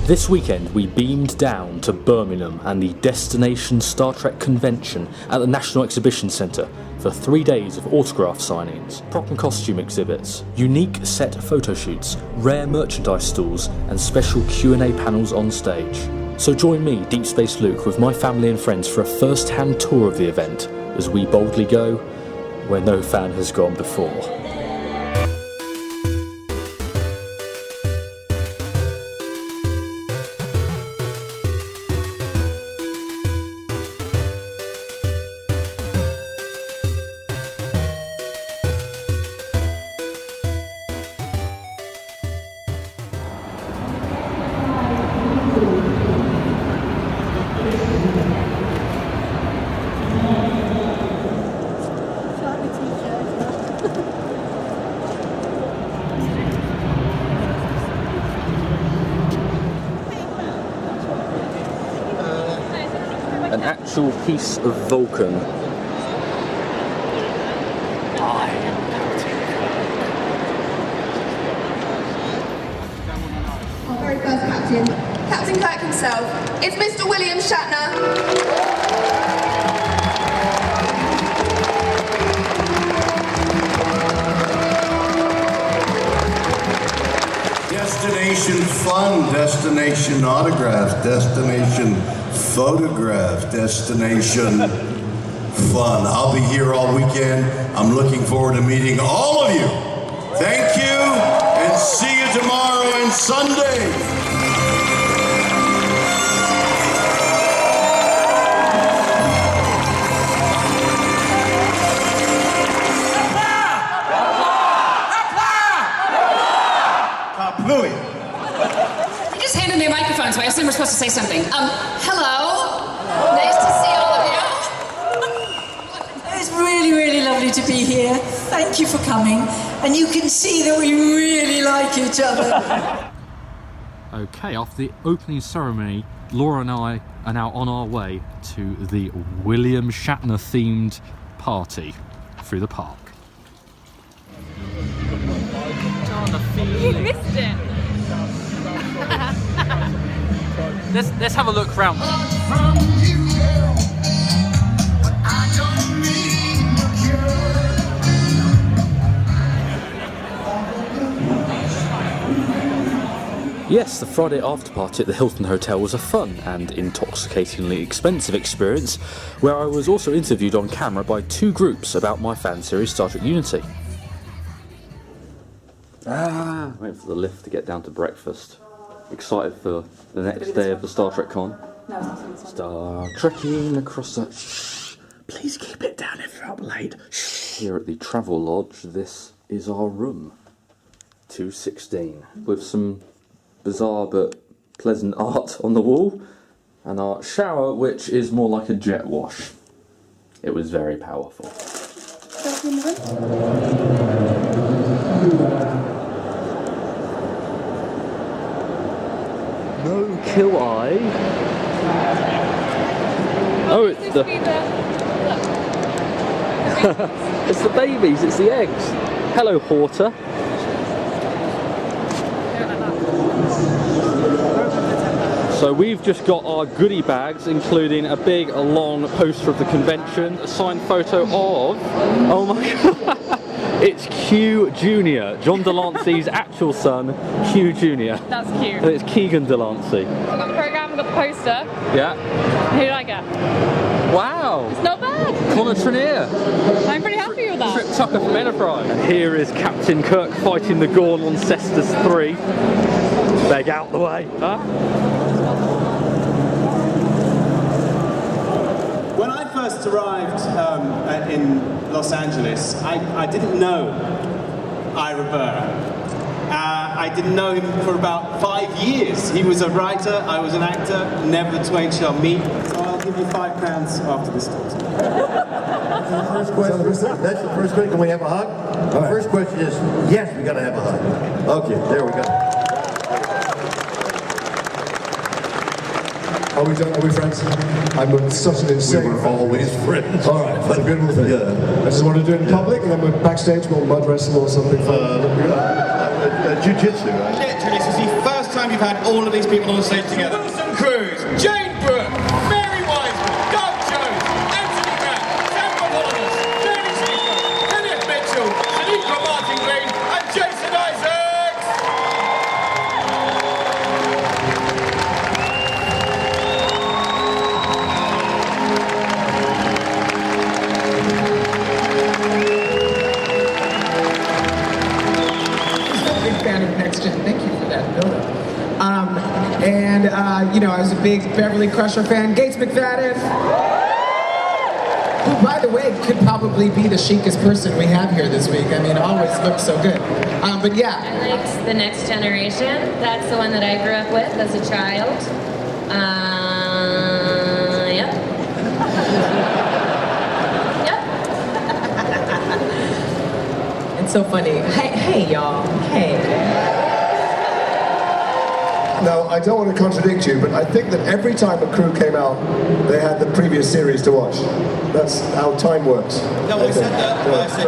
This weekend we beamed down to Birmingham and the Destination Star Trek convention at the National Exhibition Centre for 3 days of autograph signings, prop and costume exhibits, unique set photo shoots, rare merchandise stalls and special Q&A panels on stage. So join me, DeepSpaceLuke, with my family and friends for a first-hand tour of the event as we boldly go where no fan has gone before. An actual piece of Vulcan. I am Our very first captain, Captain Kirk himself, it's Mr. William Shatner. Destination fun, destination autographs, destination photograph, destination fun. I'll be here all weekend. I'm looking forward to meeting all of you. Thank you, and see you tomorrow and Sunday. You just handed me a microphone, so I assume we're supposed to say something. Hello. Nice to see all of you. It's really, really lovely to be here. Thank you for coming. And you can see that we really like each other. Okay, after the opening ceremony, Laura and I are now on our way to the William Shatner themed party through the park. You missed it. Let's have a look round. Yes, the Friday after party at the Hilton Hotel was a fun and intoxicatingly expensive experience where I was also interviewed on camera by two groups about my fan series Star Trek Unity. Waiting for the lift to get down to breakfast. Excited for the next day of the Star Trek Con. No, it's not. Star Trekking across the... Shh! Please keep it down if you're up late. Shh! Here at the Travel Lodge, this is our room. 216. With some bizarre but pleasant art on the wall. And our shower, which is more like a jet wash. It was very powerful. No kill eye. Oh, it's the... it's the babies, it's the eggs. Hello, Horta. So we've just got our goodie bags, including a big, long poster of the convention, a signed photo of... Oh my god! It's Q Jr., John Delancey's actual son, Q Jr. That's cute. And it's Keegan Delancey. I've got the programme, I've got the poster. Yeah. Who did I get? Wow! It's not bad. Connor Trenier. I'm pretty happy with that. Trip Tucker from Enterprise. And here is Captain Kirk fighting the Gorn on Cestus 3. Beg out the way. Huh? When I first arrived in Los Angeles, I didn't know Ira Burr. I didn't know him for about 5 years. He was a writer, I was an actor, never the twain shall meet. So I'll give you £5 after this talk. That's the first question. Can we have a hug? The first question is, yes, we gotta have a hug. Okay, there we go. Are we friends? I'm such an insane We were always friends. All right, that's a good move. Yeah. I just want to do it in public, and then we're backstage, we'll mud wrestle or something fun. Jiu-jitsu, right? Literally, this is the first time time you've had all of these people on the stage together. Wilson Cruz, Jane Brooke, Mary Wiseman, Doug Jones, Anthony Mack, Tampa Wallace, Danny Schieffer, Elliot Mitchell, Shanika Martin Green, and Jason Isaacs! Thank you for that build-up. You know, I was a big Beverly Crusher fan. Gates McFadden, who, by the way, could probably be the chicest person we have here this week. I mean, always looks so good. But yeah. I liked The Next Generation. That's the one that I grew up with as a child. Yep. It's so funny. Hey, y'all. Hey. Now, I don't want to contradict you, but I think that every time a crew came out, they had the previous series to watch. That's how time works. No, I said that. I said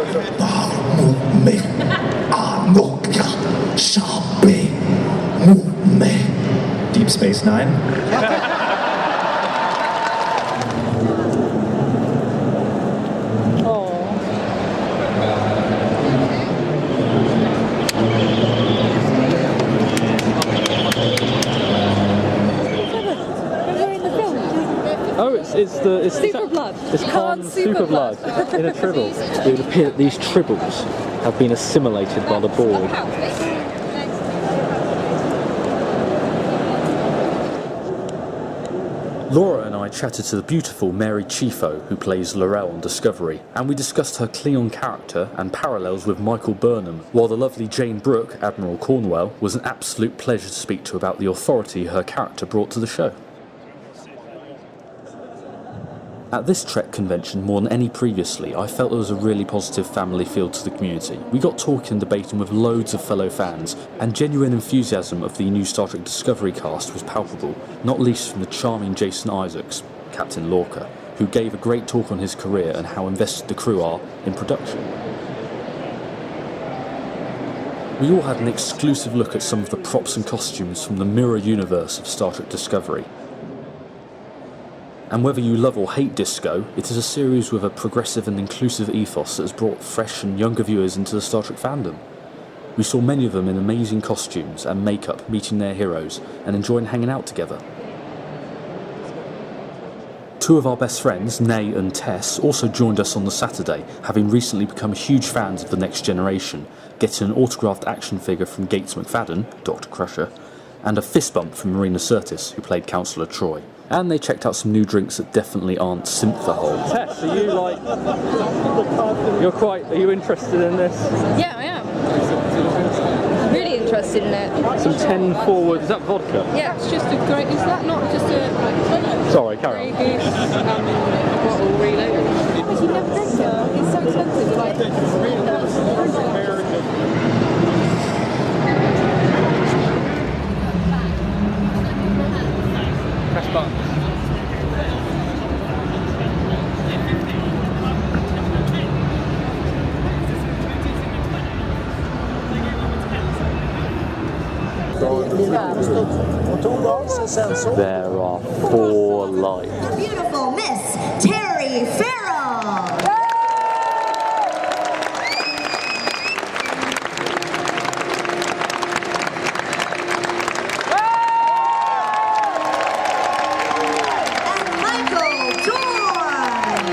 Deep Space Nine. It's Super Blood. It's Khan's Super Blood in a tribble. It would appear that these tribbles have been assimilated by the board. Laura and I chatted to the beautiful Mary Chieffo, who plays Laurel on Discovery, and we discussed her Cleon character and parallels with Michael Burnham, while the lovely Jane Brooke, Admiral Cornwell, was an absolute pleasure to speak to about the authority her character brought to the show. At this Trek convention, more than any previously, I felt there was a really positive family feel to the community. We got talking and debating with loads of fellow fans, and genuine enthusiasm of the new Star Trek Discovery cast was palpable, not least from the charming Jason Isaacs, Captain Lorca, who gave a great talk on his career and how invested the crew are in production. We all had an exclusive look at some of the props and costumes from the mirror universe of Star Trek Discovery. And whether you love or hate disco, it is a series with a progressive and inclusive ethos that has brought fresh and younger viewers into the Star Trek fandom. We saw many of them in amazing costumes and makeup meeting their heroes and enjoying hanging out together. Two of our best friends, Nay and Tess, also joined us on the Saturday, having recently become huge fans of The Next Generation, getting an autographed action figure from Gates McFadden, Dr. Crusher, and a fist bump from Marina Sirtis, who played Councillor Troy. And they checked out some new drinks that definitely aren't synthahol. Tess, are you are you interested in this? Yeah, I am. Really interested in it. Some 10 forward, is that vodka? Yeah, it's just a great, is that not just a... Sorry, carry on. Bottle reloaded. But you never drink it, it's so expensive. Press button. There are 4 lights. The beautiful Miss Terry Farrell. And Michael Dorn.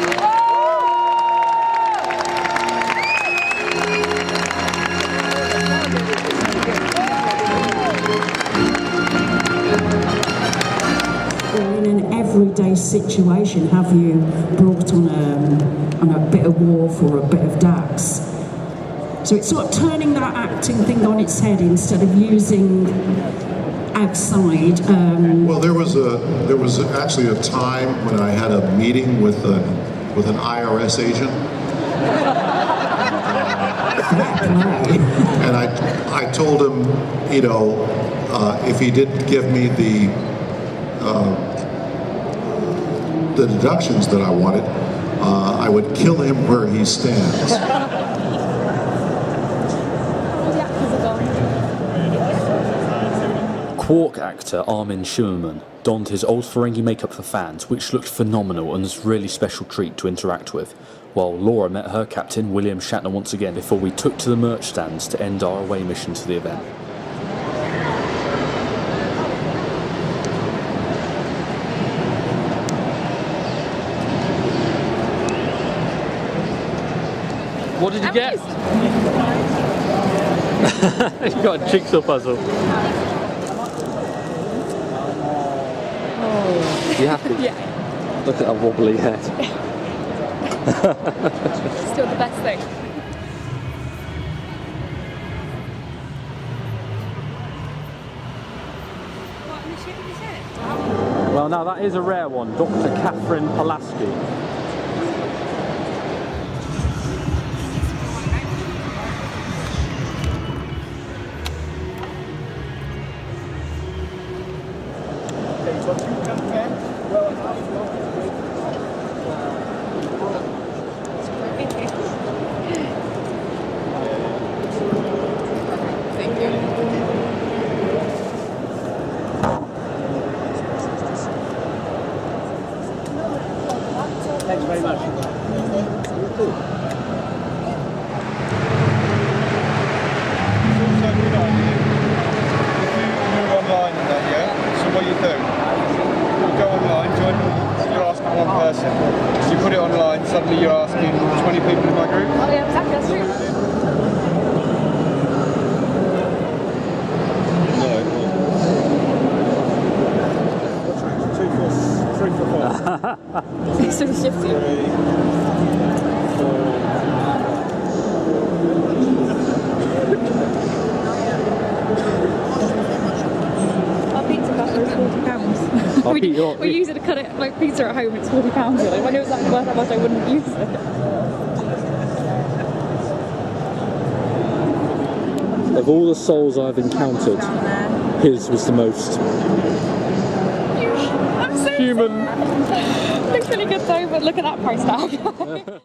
In an everyday situation, have you brought on a bit of Worf or a bit of Dax? So it's sort of turning that acting thing on its head instead of using outside. Well, there was actually a time when I had a meeting with an IRS agent, and I told him, you know, if he didn't give me the deductions that I wanted, I would kill him where he stands. Quark actor Armin Shimmerman donned his old Ferengi makeup for fans, which looked phenomenal and was a really special treat to interact with, while Laura met her captain William Shatner once again before we took to the merch stands to end our away mission to the event. What did you get? You got a jigsaw puzzle. You happy? Yeah. Look at that wobbly head. Still the best thing. Well, now that is a rare one, Dr. Catherine Pulaski. Thanks very much. Online and that, yeah? So what you do, you go online, you're asking one person. You put it online, suddenly you're asking 20 people in my group. Oh yeah, exactly, that's true. It's so shifty. Our pizza cutter is £40. We use it to cut it like pizza at home. It's £40. Like, if I knew exactly worth how much, I wouldn't use it. Of all the souls I've encountered, his was the most I'm so human. Looks really good though, but look at that price tag.